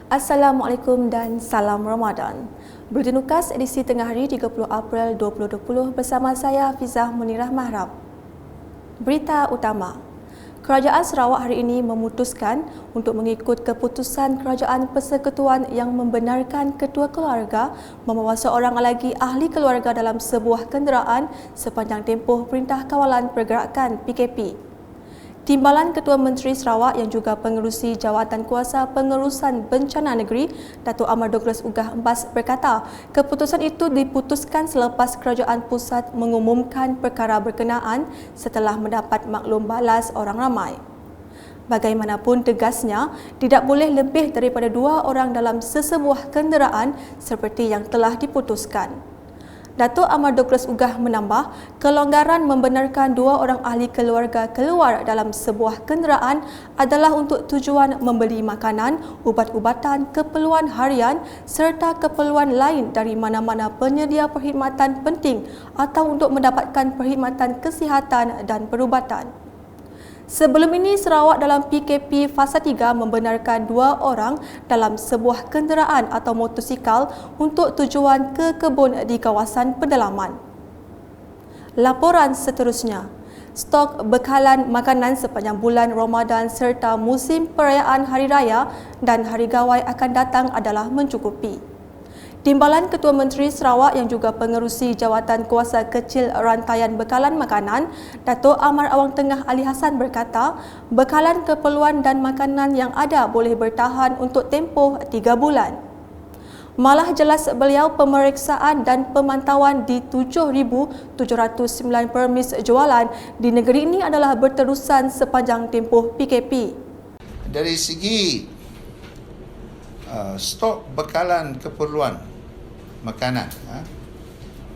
Assalamualaikum dan salam Ramadan. Buletin Ukas edisi tengah hari 30 April 2020 bersama saya Hafizah Munirah Mahrab. Berita utama. Kerajaan Sarawak hari ini memutuskan untuk mengikut keputusan Kerajaan Persekutuan yang membenarkan ketua keluarga membawa seorang lagi ahli keluarga dalam sebuah kenderaan sepanjang tempoh Perintah Kawalan Pergerakan PKP. Timbalan Ketua Menteri Sarawak yang juga pengerusi Jawatan Kuasa Pengurusan Bencana Negeri, Datuk Amar Douglas Ugah Embas berkata, keputusan itu diputuskan selepas Kerajaan Pusat mengumumkan perkara berkenaan setelah mendapat maklum balas orang ramai. Bagaimanapun tegasnya, tidak boleh lebih daripada 2 orang dalam sesebuah kenderaan seperti yang telah diputuskan. Datuk Amar Douglas Ugah menambah, kelonggaran membenarkan 2 orang ahli keluarga keluar dalam sebuah kenderaan adalah untuk tujuan membeli makanan, ubat-ubatan, keperluan harian serta keperluan lain dari mana-mana penyedia perkhidmatan penting atau untuk mendapatkan perkhidmatan kesihatan dan perubatan. Sebelum ini, Sarawak dalam PKP Fasa 3 membenarkan 2 orang dalam sebuah kenderaan atau motosikal untuk tujuan ke kebun di kawasan pedalaman. Laporan seterusnya. Stok bekalan makanan sepanjang bulan Ramadan serta musim perayaan Hari Raya dan Hari Gawai akan datang adalah mencukupi. Timbalan Ketua Menteri Sarawak yang juga pengerusi Jawatan Kuasa Kecil Rantaian Bekalan Makanan, Datuk Amar Awang Tengah Ali Hassan berkata, bekalan keperluan dan makanan yang ada boleh bertahan untuk tempoh 3 bulan. Malah jelas beliau pemeriksaan dan pemantauan di 7,709 permis jualan di negeri ini adalah berterusan sepanjang tempoh PKP. Dari segi stok bekalan keperluan makanan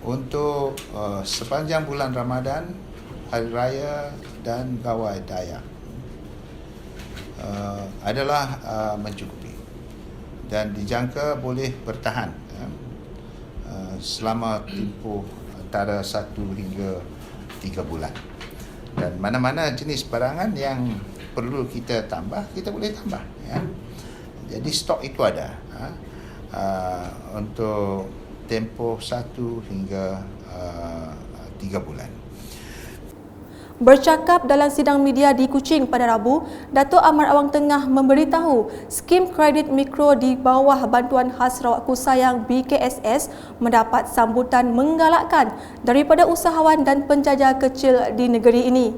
untuk sepanjang bulan Ramadan, Hari Raya dan Gawai Daya adalah mencukupi dan dijangka boleh bertahan selama tempoh antara 1 hingga 3 bulan. Dan mana-mana jenis barangan yang perlu kita tambah, kita boleh tambah. Jadi stok itu ada untuk tempoh 1 hingga 3 bulan. Bercakap dalam sidang media di Kuching pada Rabu, Datuk Amar Awang Tengah memberitahu skim kredit mikro di bawah Bantuan Khas Sarawak Sayang BKSS mendapat sambutan menggalakkan daripada usahawan dan penjaja kecil di negeri ini.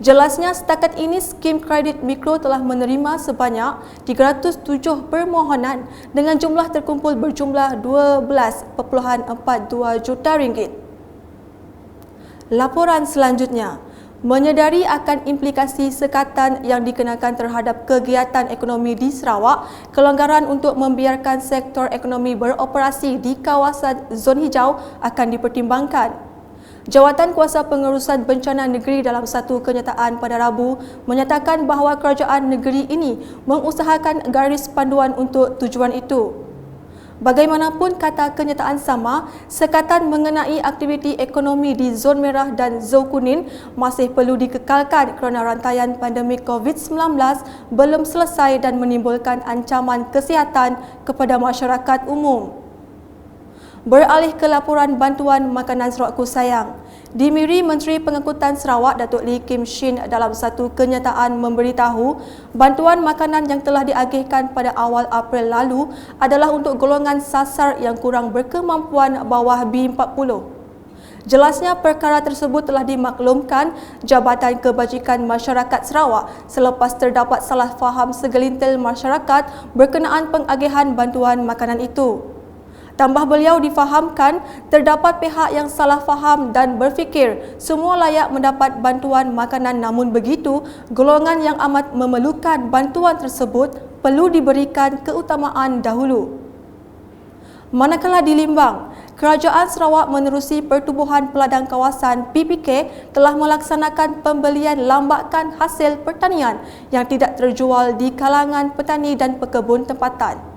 Jelasnya, setakat ini skim kredit mikro telah menerima sebanyak 307 permohonan dengan jumlah terkumpul berjumlah 12.42 juta ringgit. Laporan selanjutnya. Menyedari akan implikasi sekatan yang dikenakan terhadap kegiatan ekonomi di Sarawak, kelonggaran untuk membiarkan sektor ekonomi beroperasi di kawasan zon hijau akan dipertimbangkan. Jawatan Kuasa Pengurusan Bencana Negeri dalam satu kenyataan pada Rabu menyatakan bahawa kerajaan negeri ini mengusahakan garis panduan untuk tujuan itu. Bagaimanapun kata kenyataan sama, sekatan mengenai aktiviti ekonomi di zon merah dan zon kuning masih perlu dikekalkan kerana rantaian pandemik COVID-19 belum selesai dan menimbulkan ancaman kesihatan kepada masyarakat umum. Beralih ke laporan bantuan makanan Sarawak Sayang. Di Miri, Menteri Pengangkutan Sarawak Datuk Lee Kim Shin dalam satu kenyataan memberitahu bantuan makanan yang telah diagihkan pada awal April lalu adalah untuk golongan sasar yang kurang berkemampuan bawah B40. Jelasnya perkara tersebut telah dimaklumkan Jabatan Kebajikan Masyarakat Sarawak selepas terdapat salah faham segelintir masyarakat berkenaan pengagihan bantuan makanan itu. Tambah beliau difahamkan terdapat pihak yang salah faham dan berfikir semua layak mendapat bantuan makanan, namun begitu golongan yang amat memerlukan bantuan tersebut perlu diberikan keutamaan dahulu. Manakala di Limbang, Kerajaan Sarawak menerusi Pertubuhan Peladang Kawasan PPK telah melaksanakan pembelian lambakan hasil pertanian yang tidak terjual di kalangan petani dan pekebun tempatan.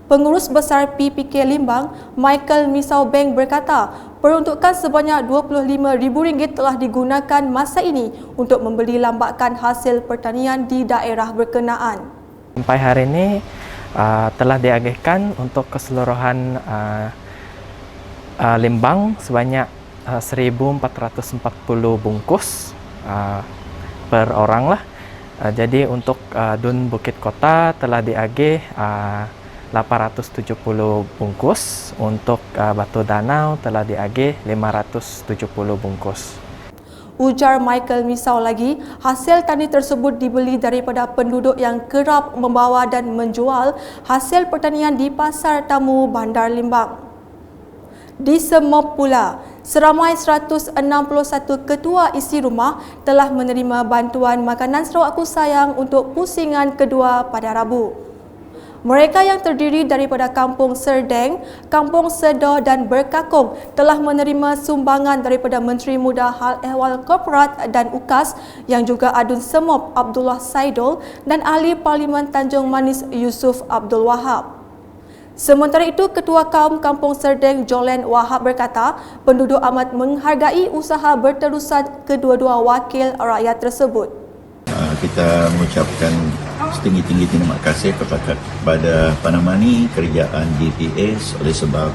Pengurus Besar PPK Limbang, Michael Misau Beng berkata, peruntukan sebanyak RM25,000 telah digunakan masa ini untuk membeli lambakan hasil pertanian di daerah berkenaan. Sampai hari ini telah diagihkan untuk keseluruhan limbang sebanyak 1.440 bungkus per orang lah. Jadi untuk Dun Bukit Kota telah diagih 870 bungkus, untuk Batu Danau telah diagih 570 bungkus. Ujar Michael Misau lagi, hasil tani tersebut dibeli daripada penduduk yang kerap membawa dan menjual hasil pertanian di Pasar Tamu Bandar Limbang. Di Semop pula, seramai 161 ketua isi rumah telah menerima bantuan makanan Sarawak Aku Sayang untuk pusingan kedua pada Rabu. Mereka yang terdiri daripada Kampung Serdeng, Kampung Sedoh dan Berkakung telah menerima sumbangan daripada Menteri Muda Hal Ehwal Korporat dan UKAS yang juga Adun Semop Abdullah Saidul dan Ahli Parlimen Tanjung Manis Yusuf Abdul Wahab. Sementara itu, Ketua Kaum Kampung Serdeng Jolen Wahab berkata, penduduk amat menghargai usaha berterusan kedua-dua wakil rakyat tersebut. Kita mengucapkan setinggi-tinggi terima kasih kepada Panamani kerajaan GPS oleh sebab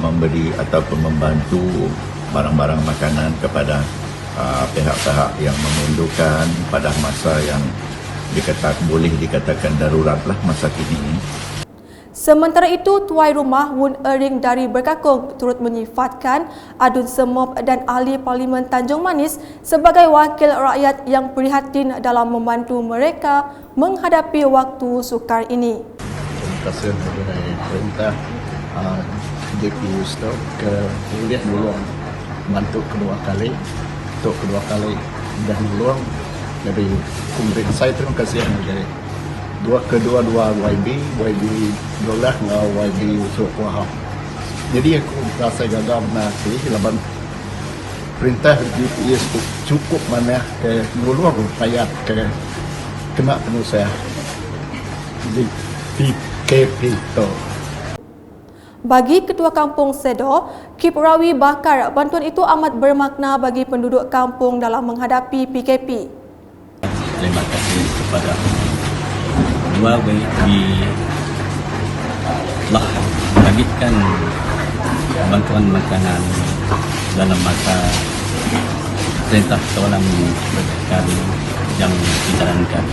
memberi ataupun membantu barang-barang makanan kepada pihak-pihak yang memerlukan pada masa yang boleh dikatakan darurat lah masa kini. Sementara itu, tuai rumah Wun Ering dari Berkakung turut menyifatkan Adun Semop dan Ahli Parlimen Tanjung Manis sebagai wakil rakyat yang prihatin dalam membantu mereka menghadapi waktu sukar ini. Terima kasih kepada perintah DPU Stok ke boleh menolong bantu kedua kali untuk kedua kali dah menolong. Jadi pemerintah saya terima kasih dari kedua-dua YB Dolah dengan YB Yusuf Wahab. Jadi aku rasa gagal benar sih laban perintah GPS cukup mana ke meluang rakyat ke kena pengusaha di PKP itu. Bagi Ketua Kampung Sedoh, Kip Rawi bakar bantuan itu amat bermakna bagi penduduk kampung dalam menghadapi PKP. Terima kasih kepada dua YB telah memberikan bantuan makanan dalam masa perintah kawalan berkali yang dijalankan.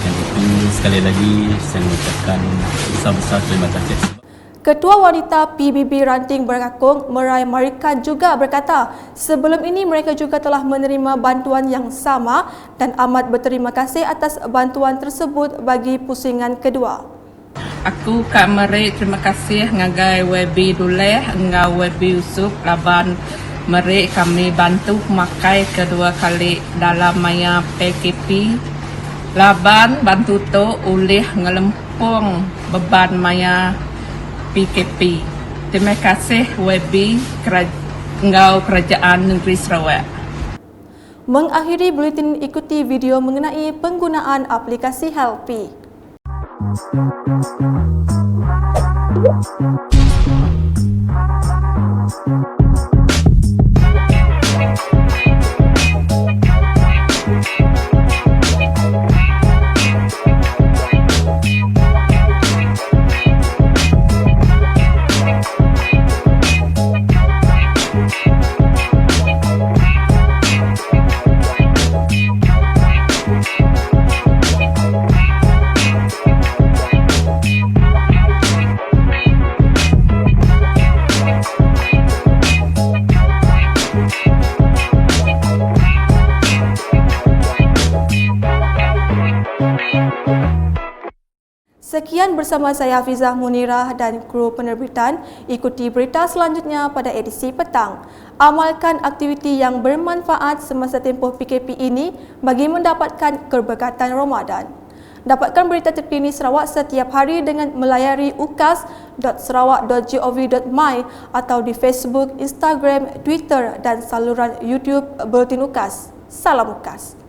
Yang itu sekali lagi saya mengucapkan besar-besar terima kasih. Ketua Wanita PBB Ranting Berkakung, Merai Marikan juga berkata, sebelum ini mereka juga telah menerima bantuan yang sama dan amat berterima kasih atas bantuan tersebut bagi pusingan kedua. Aku Kak Merai terima kasih ngagai YB Duleh, dengan YB Yusuf laban Merai kami bantu memakai kedua kali dalam maya PKP. Laban bantu tu oleh ngelempung beban maya PKP. Terima kasih YB Kerajaan Negeri Sarawak. Mengakhiri buletin, ikuti video mengenai penggunaan aplikasi Helpy. Sekian bersama saya Hafizah Munirah dan kru penerbitan. Ikuti berita selanjutnya pada edisi petang. Amalkan aktiviti yang bermanfaat semasa tempoh PKP ini bagi mendapatkan keberkatan Ramadan. Dapatkan berita terkini Sarawak setiap hari dengan melayari ukas.sarawak.gov.my atau di Facebook, Instagram, Twitter dan saluran YouTube Bulletin UKAS. Salam UKAS.